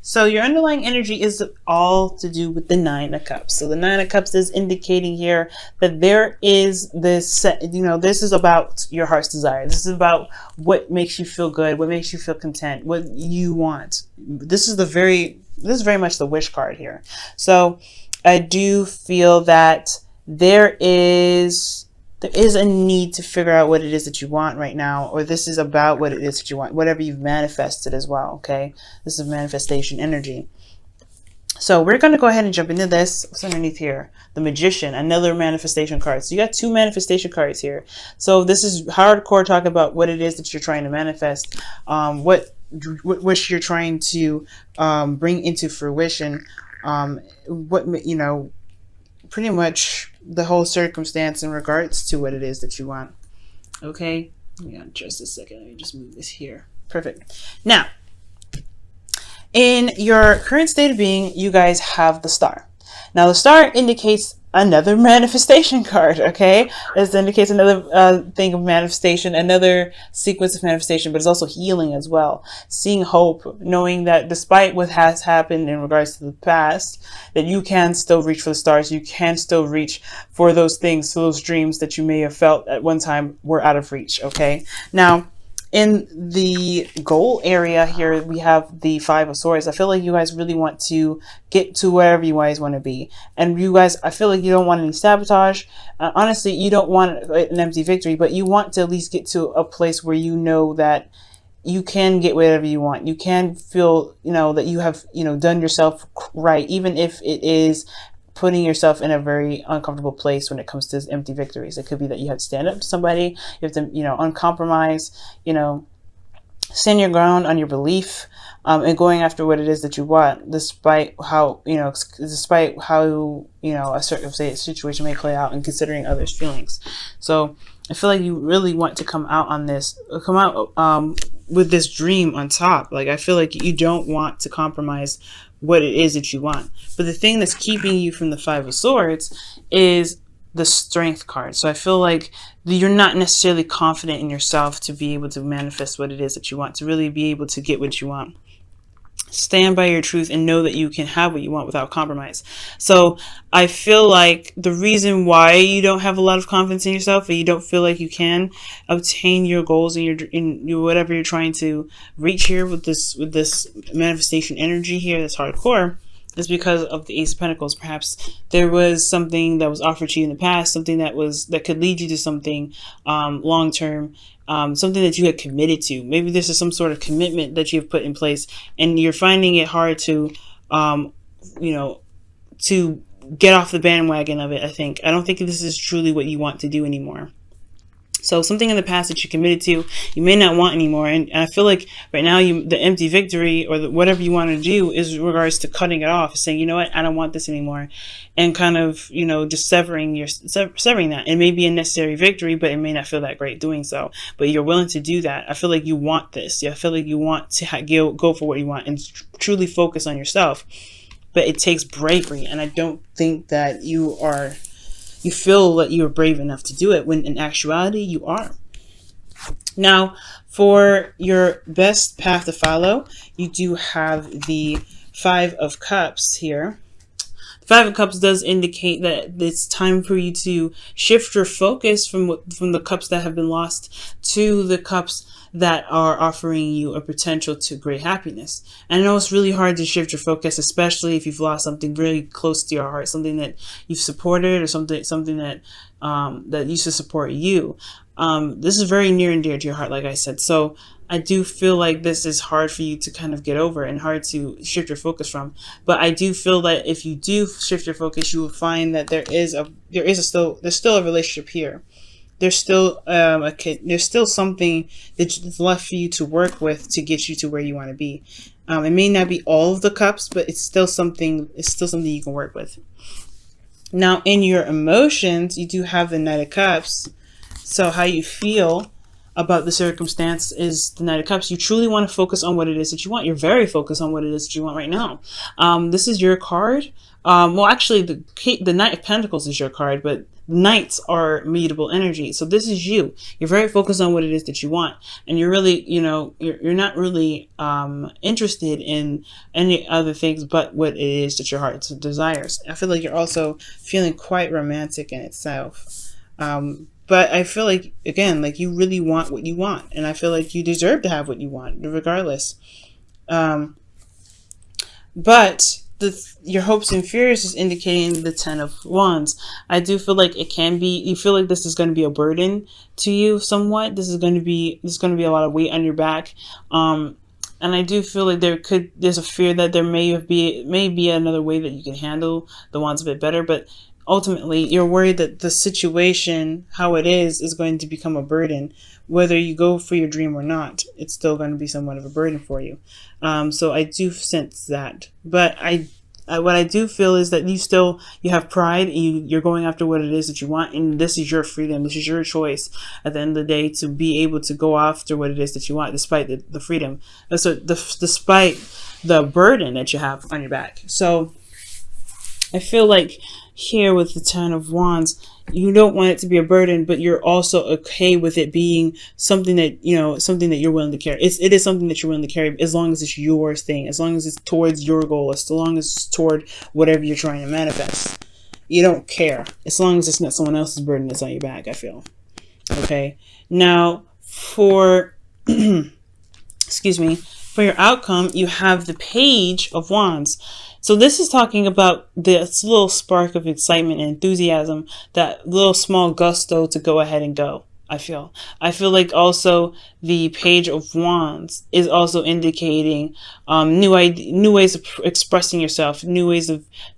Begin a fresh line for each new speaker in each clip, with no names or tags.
So your underlying energy is all to do with the Nine of Cups. So the Nine of Cups is indicating here that there is this, this is about your heart's desire. This is about what makes you feel good, what makes you feel content, what you want. This is very much the wish card here. So I do feel that there is a need to figure out what it is that you want right now, or this is about what it is that you want, whatever you've manifested as well, okay? This is manifestation energy. So we're going to go ahead and jump into this. What's underneath here? The Magician, another manifestation card. So you got two manifestation cards here. So this is hardcore talk about what it is that you're trying to manifest, what wish you're trying to bring into fruition, pretty much the whole circumstance in regards to what it is that you want. Okay, yeah, just a second. Let me just move this here. Perfect. Now, in your current state of being, you guys have the Star. Now, the Star indicates another manifestation card, okay? This indicates another thing of manifestation, another sequence of manifestation, but it's also healing as well. Seeing hope, knowing that despite what has happened in regards to the past, that you can still reach for the stars. You can still reach for those things, for those dreams that you may have felt at one time were out of reach, okay? Now, in the goal area here, we have the Five of Swords. I feel like you guys really want to get to wherever you guys want to be. And you guys, I feel like you don't want any sabotage. Honestly, you don't want an empty victory, but you want to at least get to a place where you know that you can get whatever you want. You can feel, that you have, done yourself right, even if it is putting yourself in a very uncomfortable place when it comes to empty victories. It could be that you have to stand up to somebody, you have to, uncompromise, stand your ground on your belief, and going after what it is that you want, despite how, a certain situation may play out and considering others' feelings. So I feel like you really want to come out with this dream on top. Like, I feel like you don't want to compromise what it is that you want. But the thing that's keeping you from the Five of Swords is the Strength card. So I feel like you're not necessarily confident in yourself to be able to manifest what it is that you want, to really be able to get what you want. Stand by your truth and know that you can have what you want without compromise. So I feel like the reason why you don't have a lot of confidence in yourself, and you don't feel like you can obtain your goals and your whatever you're trying to reach here with this manifestation energy here, that's hardcore, is because of the Ace of Pentacles. Perhaps there was something that was offered to you in the past, something that could lead you to something long term. Something that you had committed to. Maybe this is some sort of commitment that you've put in place, and you're finding it hard to, to get off the bandwagon of it. I don't think this is truly what you want to do anymore. So something in the past that you committed to, you may not want anymore. And I feel like right now, the empty victory or whatever you want to do is in regards to cutting it off, saying, you know what, I don't want this anymore. And kind of, just severing that. It may be a necessary victory, but it may not feel that great doing so. But you're willing to do that. I feel like you want this. I feel like you want to go for what you want and truly focus on yourself. But it takes bravery. And I don't think that you feel that you're brave enough to do it, when in actuality you are. Now, for your best path to follow, you do have the Five of Cups here. The Five of Cups does indicate that it's time for you to shift your focus from the cups that have been lost to the cups that are offering you a potential to great happiness. And I know it's really hard to shift your focus, especially if you've lost something really close to your heart, something that you've supported, or something that that used to support you. This is very near and dear to your heart, like I said. So I do feel like this is hard for you to kind of get over and hard to shift your focus from. But I do feel that if you do shift your focus, you will find that there's still a relationship here. There's still there's still something that's left for you to work with to get you to where you want to be. It may not be all of the cups, but it's still something you can work with. Now, in your emotions, you do have the Knight of Cups. So how you feel about the circumstance is the Knight of Cups. You truly want to focus on what it is that you want. You're very focused on what it is that you want right now. This is your card. Well, actually, the Knight of Pentacles is your card, but Nights are mutable energy. So this is you. You're very focused on what it is that you want. And you're really, you're not really interested in any other things but what it is that your heart desires. I feel like you're also feeling quite romantic in itself. But I feel like, again, like you really want what you want. And I feel like you deserve to have what you want, regardless. But your hopes and fears is indicating the 10 of Wands. I do feel like it can be, you feel like this is going to be a burden to you somewhat. There's going to be a lot of weight on your back. And I do feel like there's a fear that there may be another way that you can handle the Wands a bit better. But ultimately, you're worried that the situation, how it is going to become a burden. Whether you go for your dream or not, it's still going to be somewhat of a burden for you. So I do sense that. But what I do feel is that you have pride, and you're going after what it is that you want, and this is your freedom. This is your choice at the end of the day to be able to go after what it is that you want, despite the freedom. So despite the burden that you have on your back. So I feel like here with the 10 of Wands, you don't want it to be a burden, but you're also okay with it being something that, something that you're willing to carry. It is something that you're willing to carry as long as it's your thing, as long as it's towards your goal, as long as it's toward whatever you're trying to manifest. You don't care. As long as it's not someone else's burden that's on your back, I feel. Okay. Now, for, excuse me, for your outcome, you have the Page of Wands. So this is talking about this little spark of excitement and enthusiasm, that little small gusto to go ahead and go. I feel like also the Page of Wands is also indicating new ways of expressing yourself, new ways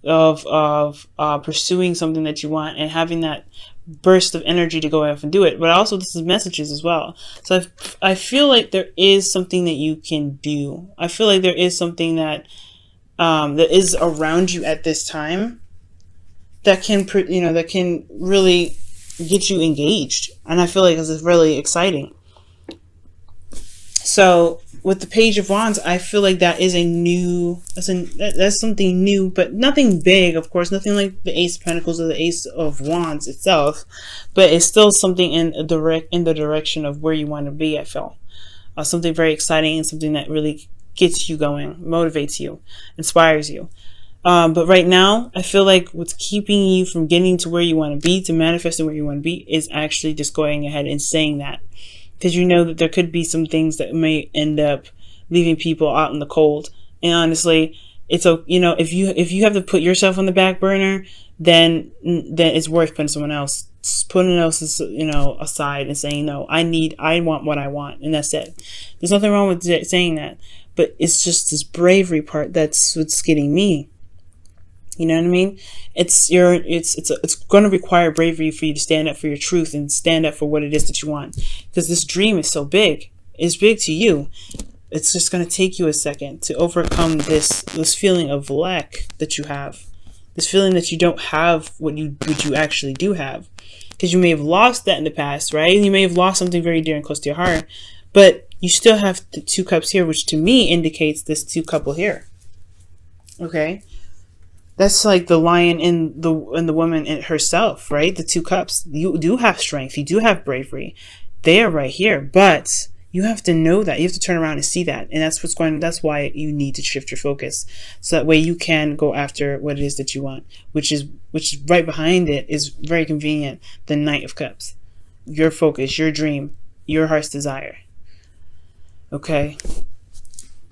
of pursuing something that you want, and having that burst of energy to go off and do it. But also this is messages as well. So I feel like there is something that you can do. I feel like there is something that is around you at this time that can really get you engaged, and I feel like this is really exciting. So with the Page of Wands, I feel like that is that's something new, but nothing big, of course, nothing like the Ace of Pentacles or the Ace of Wands itself, but it's still something in the direction of where you want to be. I feel something very exciting and something that really gets you going, motivates you, inspires you. But right now, I feel like what's keeping you from getting to where you want to be, to manifesting where you want to be, is actually just going ahead and saying that. Because you know that there could be some things that may end up leaving people out in the cold. And honestly, it's if you have to put yourself on the back burner, then it's worth putting someone else aside and saying, no, I want what I want, and that's it. There's nothing wrong with saying that. But it's just this bravery part that's what's getting me. You know what I mean? It's going to require bravery for you to stand up for your truth and stand up for what it is that you want. Because this dream is so big. It's big to you. It's just going to take you a second to overcome this feeling of lack that you have. This feeling that you don't have what you actually do have. Because you may have lost that in the past, right? You may have lost something very dear and close to your heart. But you still have the 2 cups here, which to me indicates this 2 couple here. Okay, that's like the lion in the woman in herself, right? The 2 cups. You do have strength. You do have bravery. They are right here, but you have to know that. You have to turn around and see that, and that's why you need to shift your focus, so that way you can go after what it is that you want, which is right behind it is very convenient. The Knight of Cups, your focus, your dream, your heart's desire. Okay,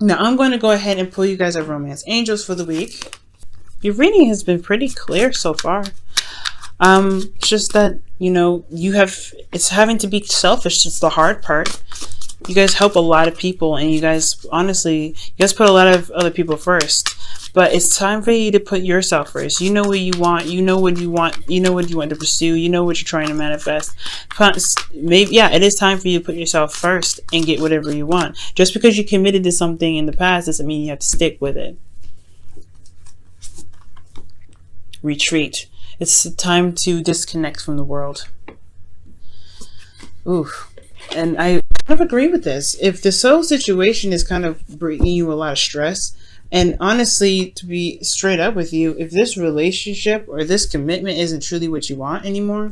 now I'm going to go ahead and pull you guys our romance angels for the week. Your reading has been pretty clear so far. Just that, it's having to be selfish. It's the hard part. You guys help a lot of people, and you guys put a lot of other people first. But it's time for you to put yourself first. You know what you want. You know what you want. You know what you want to pursue. You know what you're trying to manifest. It is time for you to put yourself first and get whatever you want. Just because you committed to something in the past doesn't mean you have to stick with it. Retreat. It's time to disconnect from the world. Ooh. And I kind of agree with this. If the soul situation is kind of bringing you a lot of stress, And honestly, to be straight up with you, if this relationship or this commitment isn't truly what you want anymore,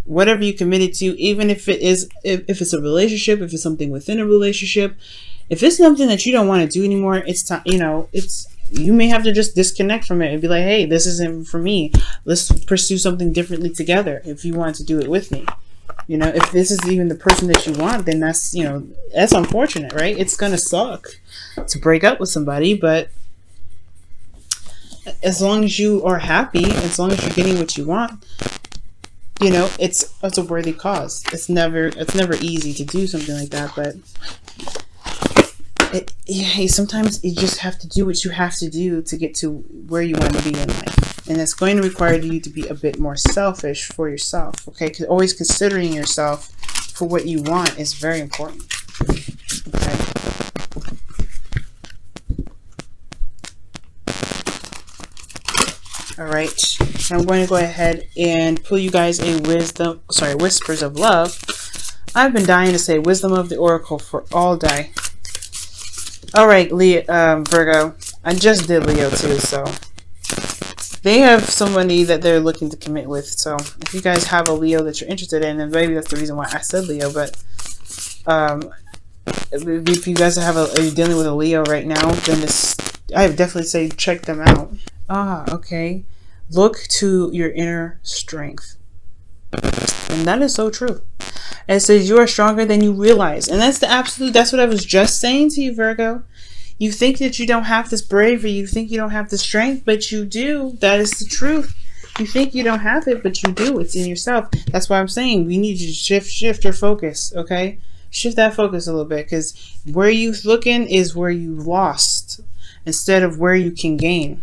whatever you committed to, even if it is, if it's a relationship, if it's something within a relationship, if it's something that you don't want to do anymore, it's time, you may have to just disconnect from it and be like, hey, this isn't for me. Let's pursue something differently together if you want to do it with me. If this is even the person that you want, then that's unfortunate, right? It's going to suck to break up with somebody, but as long as you are happy, as long as you're getting what you want, it's a worthy cause. It's never easy to do something like that, but sometimes you just have to do what you have to do to get to where you want to be in life. And it's going to require you to be a bit more selfish for yourself, okay? Because always considering yourself for what you want is very important, okay? All right, I'm going to go ahead and pull you guys a Whispers of Love. I've been dying to say Wisdom of the Oracle for all day. All right, Virgo. I just did Leo too, so they have somebody that they're looking to commit with. So if you guys have a Leo that you're interested in, and maybe that's the reason why I said Leo, but if you guys are you dealing with a Leo right now, then I would definitely say check them out. Okay. Look to your inner strength. And that is so true. It says you are stronger than you realize. And that's that's what I was just saying to you, Virgo. You think that you don't have this bravery. You think you don't have the strength, but you do. That is the truth. You think you don't have it, but you do. It's in yourself. That's why I'm saying we need you to shift your focus, okay? Shift that focus a little bit, because where you're looking is where you lost instead of where you can gain.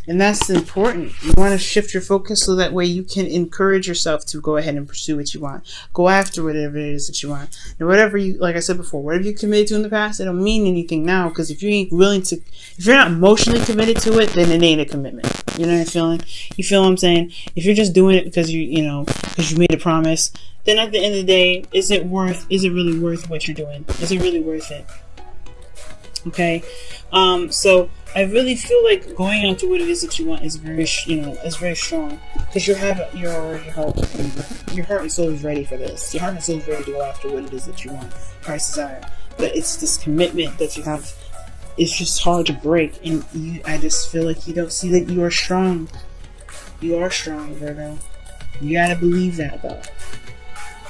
And that's important. You want to shift your focus so that way you can encourage yourself to go ahead and pursue what you want. Go after whatever it is that you want. And whatever like I said before, whatever you committed to in the past, it don't mean anything now. Because if you ain't willing to, if you're not emotionally committed to it, then it ain't a commitment. You know what I'm feeling? You feel what I'm saying? If you're just doing it because because you made a promise, then at the end of the day, is it really worth what you're doing? Is it really worth it? Okay. So I really feel like going after what it is that you want is very strong, because your heart and soul is ready for this. Your heart and soul is ready to go after what it is that you want, heart's desire. But it's this commitment that you have. It's just hard to break, and I just feel like you don't see that you are strong. You are strong, Virgo. You gotta believe that, though.